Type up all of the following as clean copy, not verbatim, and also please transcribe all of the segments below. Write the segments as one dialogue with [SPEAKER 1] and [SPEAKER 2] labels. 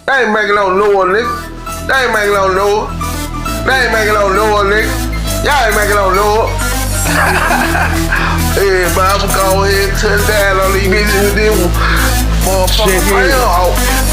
[SPEAKER 1] They ain't making no noise, nigga. They ain't making no noise. They ain't making no noise, nigga. Y'all ain't making no noise. Hey, man, I'ma go ahead and touch down on these bitches with them motherfucking fire.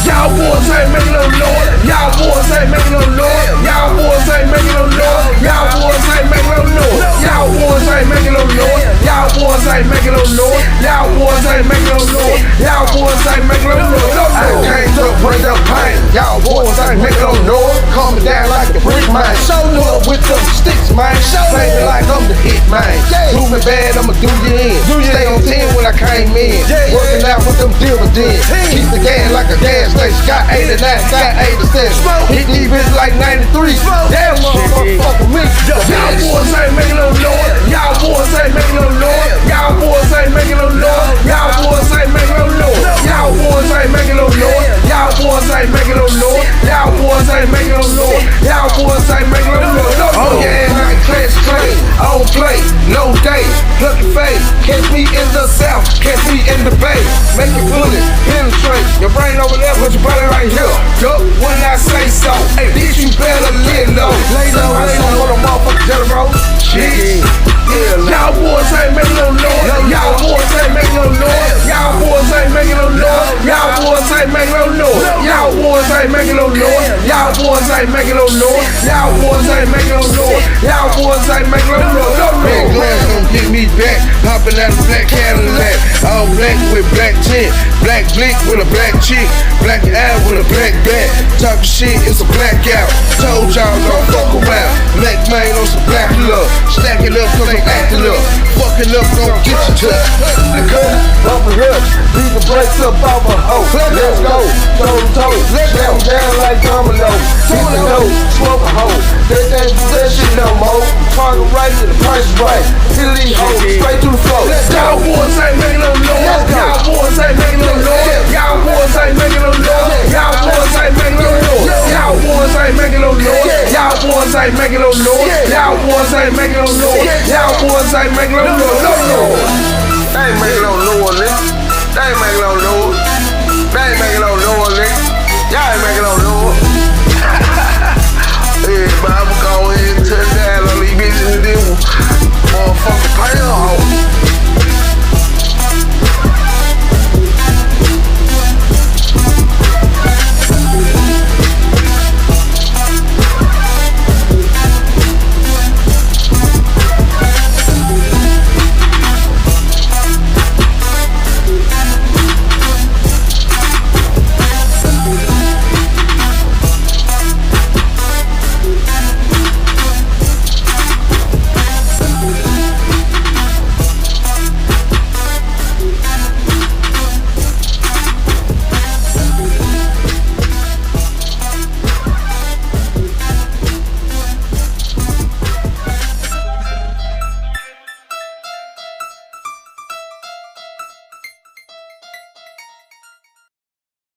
[SPEAKER 2] Y'all boys ain't making no noise. Y'all boys ain't making no noise. Y'all boys ain't making no noise. Y'all boys ain't making no noise. Y'all boys ain't making no noise. Y'all boys ain't making no noise. Y'all boys ain't making no noise. Y'all boys ain't making no noise.
[SPEAKER 1] I came to bring the pain. Y'all boys ain't making no noise. Coming down like the brick man. Show up with them sticks, man. Play me like I'm the hit man. Do me bad, I'ma do you in. Stay on 10 when I came in. Working out with them dividends. Keep the gas like a gas station. Got 89, got 87. Hit these bitches like 93. Damn motherfucker, fuck with me.
[SPEAKER 2] Y'all boys ain't making no noise. Y'all boys ain't making no noise. Y'all boys ain't making no noise. Y'all boys ain't making no noise. Y'all boys ain't making no noise. Y'all boys ain't making no noise. Y'all boys ain't making no noise. Y'all boys ain't making no noise.
[SPEAKER 1] Oh yeah, like class clean. I don't play, no day. Plug your face. Catch me in the south, catch me in the bay. Make your bullets penetrate. Your brain over there, but your body right here. Yup, when I say so. Hey, bitch, you better lay low. Lay low, for the motherfucking jelly roll. Shit.
[SPEAKER 2] Y'all boys ain't making no noise. Y'all boys ain't making no noise. Y'all boys ain't making no noise. Y'all boys ain't making no noise. Y'all boys ain't making no noise. Y'all boys ain't making no noise. Y'all boys ain't making no noise. Y'all boys ain't making no noise.
[SPEAKER 1] Big glass gon' get me back. Hopping out of black Cadillac. All black with black tint. Black blick with a black chick. Black eye with a black bat. Talk shit, it's a blackout. Told y'all don't fuck around. Black man on some black love. Stack it up cause I'm acting up. Fucking up gon' get you touched. The gun, bumpin' up. Beat the brakes up off a hoe. Let's go, toe to toe. Let them down like domino. Hit the nose, smoke a hoe. They ain't do that shit no more. Target right to the price right. Till these hoes straight to the floor.
[SPEAKER 2] Y'all boys ain't making no noise. Y'all boys ain't making no noise. Y'all boys ain't making no noise. Y'all boys ain't making no noise. Y'all boys ain't making no noise. Y'all boys ain't making no noise. Y'all boys ain't making no noise. Y'all boys ain't making no noise.